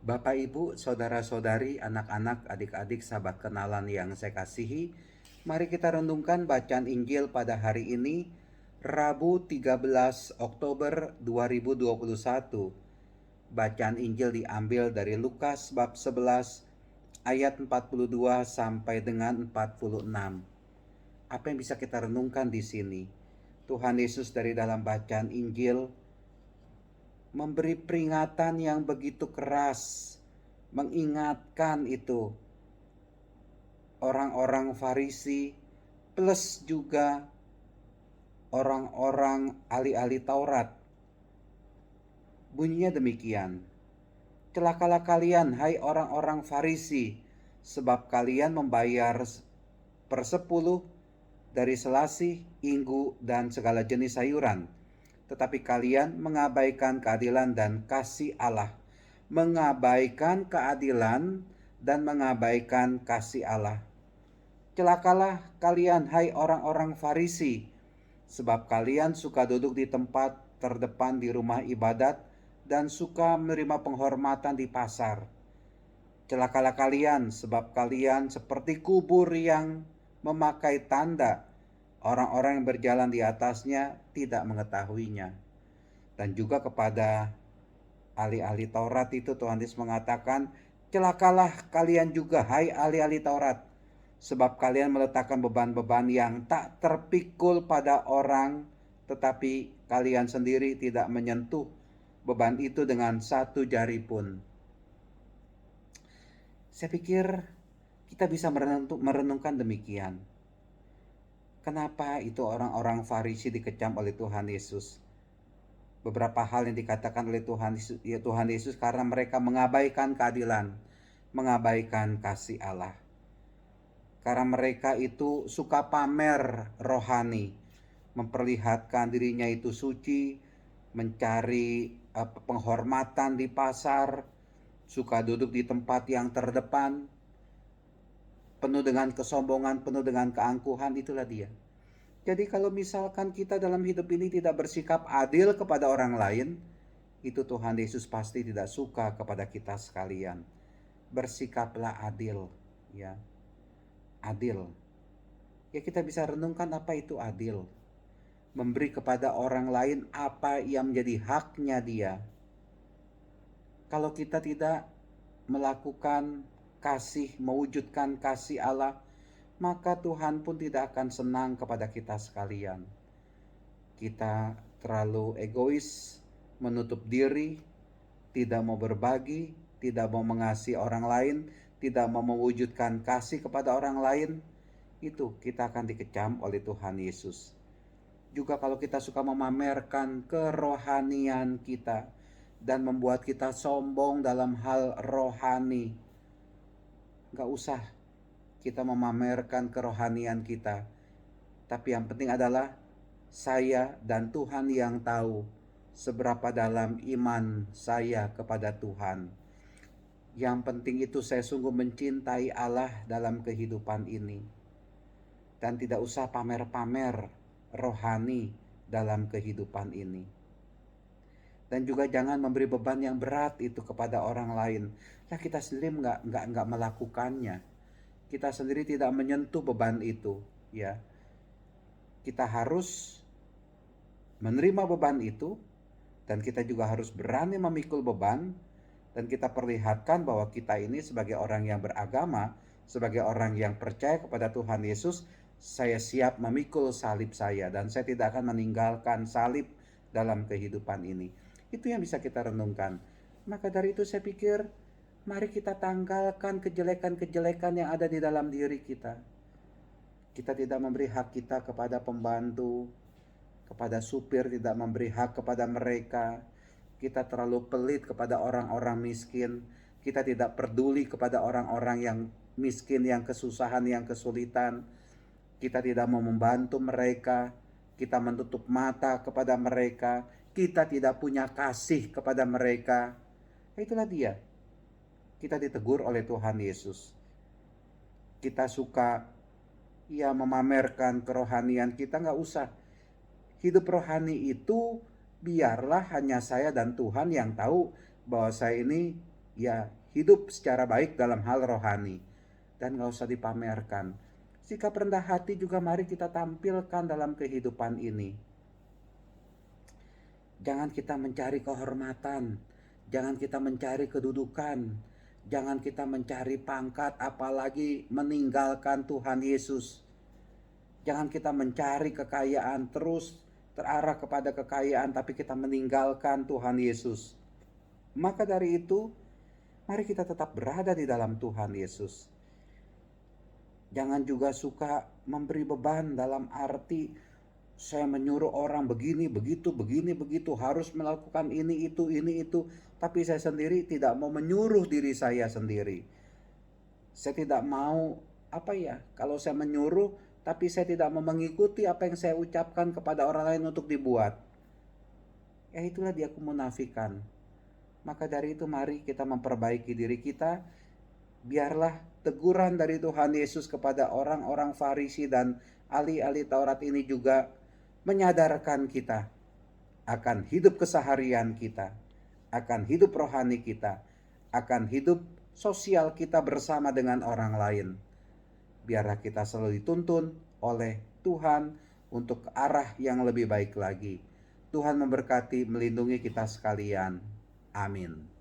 Bapak, Ibu, saudara-saudari, anak-anak, adik-adik, sahabat kenalan yang saya kasihi, mari kita renungkan bacaan Injil pada hari ini, Rabu 13 Oktober 2021. Bacaan Injil diambil dari Lukas bab 11 ayat 42 sampai dengan 46. Apa yang bisa kita renungkan di sini? Tuhan Yesus dari dalam bacaan Injil memberi peringatan yang begitu keras, mengingatkan itu orang-orang Farisi plus juga orang-orang ahli-ahli Taurat. Bunyinya demikian: celakalah kalian, hai orang-orang Farisi, sebab kalian membayar persepuluh dari selasih, inggu, dan segala jenis sayuran, tetapi kalian mengabaikan keadilan dan kasih Allah. Mengabaikan keadilan dan mengabaikan kasih Allah. Celakalah kalian, hai orang-orang Farisi, sebab kalian suka duduk di tempat terdepan di rumah ibadat dan suka menerima penghormatan di pasar. Celakalah kalian, sebab kalian seperti kubur yang memakai tanda. Orang-orang yang berjalan di atasnya tidak mengetahuinya. Dan juga kepada ahli-ahli Taurat itu Tuhan Yesus mengatakan, celakalah kalian juga, hai ahli-ahli Taurat, sebab kalian meletakkan beban-beban yang tak terpikul pada orang, tetapi kalian sendiri tidak menyentuh beban itu dengan satu jari pun. Saya pikir kita bisa merenungkan demikian. Kenapa itu orang-orang Farisi dikecam oleh Tuhan Yesus? Beberapa hal yang dikatakan oleh Tuhan Yesus karena mereka mengabaikan keadilan, mengabaikan kasih Allah. Karena mereka itu suka pamer rohani, memperlihatkan dirinya itu suci, mencari penghormatan di pasar, suka duduk di tempat yang terdepan, penuh dengan kesombongan, penuh dengan keangkuhan. Itulah dia. Jadi kalau misalkan kita dalam hidup ini tidak bersikap adil kepada orang lain, itu Tuhan Yesus pasti tidak suka kepada kita sekalian. Bersikaplah adil, ya. Adil. Ya, kita bisa renungkan apa itu adil. Memberi kepada orang lain apa yang menjadi haknya dia. Kalau kita tidak melakukan kasih, mewujudkan kasih Allah, maka Tuhan pun tidak akan senang kepada kita sekalian. Kita terlalu egois, menutup diri, tidak mau berbagi, tidak mau mengasihi orang lain, tidak mau mewujudkan kasih kepada orang lain, itu kita akan dikecam oleh Tuhan Yesus. Juga kalau kita suka memamerkan kerohanian kita dan membuat kita sombong dalam hal rohani, gak usah kita memamerkan kerohanian kita. Tapi yang penting adalah saya dan Tuhan yang tahu seberapa dalam iman saya kepada Tuhan. Yang penting itu saya sungguh mencintai Allah dalam kehidupan ini. Dan tidak usah pamer-pamer rohani dalam kehidupan ini. Dan juga jangan memberi beban yang berat itu kepada orang lain. Nah, kita sendiri nggak melakukannya. Kita sendiri tidak menyentuh beban itu, ya. Kita harus menerima beban itu, dan kita juga harus berani memikul beban, dan kita perlihatkan bahwa kita ini sebagai orang yang beragama, sebagai orang yang percaya kepada Tuhan Yesus, saya siap memikul salib saya, dan saya tidak akan meninggalkan salib dalam kehidupan ini. Itu yang bisa kita renungkan. Maka dari itu saya pikir, mari kita tanggalkan kejelekan-kejelekan yang ada di dalam diri kita. Kita tidak memberi hak kita kepada pembantu, kepada supir, tidak memberi hak kepada mereka. Kita terlalu pelit kepada orang-orang miskin. Kita tidak peduli kepada orang-orang yang miskin, yang kesusahan, yang kesulitan. Kita tidak mau membantu mereka. Kita menutup mata kepada mereka. Kita tidak punya kasih kepada mereka. Itulah dia. Kita ditegur oleh Tuhan Yesus. Kita suka memamerkan kerohanian kita, nggak usah. Hidup rohani itu biarlah hanya saya dan Tuhan yang tahu bahwa saya ini ya hidup secara baik dalam hal rohani. Dan gak usah dipamerkan. Sikap rendah hati juga mari kita tampilkan dalam kehidupan ini. Jangan kita mencari kehormatan, jangan kita mencari kedudukan, jangan kita mencari pangkat, apalagi meninggalkan Tuhan Yesus. Jangan kita mencari kekayaan, terus terarah kepada kekayaan, tapi kita meninggalkan Tuhan Yesus. Maka dari itu, mari kita tetap berada di dalam Tuhan Yesus. Jangan juga suka memberi beban dalam arti saya menyuruh orang begini, begitu, harus melakukan ini, itu. Tapi saya sendiri tidak mau menyuruh diri saya sendiri. Saya tidak mau, kalau saya menyuruh, tapi saya tidak mau mengikuti apa yang saya ucapkan kepada orang lain untuk dibuat. Ya itulah dia kemunafikan. Maka dari itu mari kita memperbaiki diri kita. Biarlah teguran dari Tuhan Yesus kepada orang-orang Farisi dan ahli-ahli Taurat ini juga menyadarkan kita akan hidup keseharian kita, akan hidup rohani kita, akan hidup sosial kita bersama dengan orang lain. Biarlah kita selalu dituntun oleh Tuhan untuk ke arah yang lebih baik lagi. Tuhan memberkati, melindungi kita sekalian. Amin.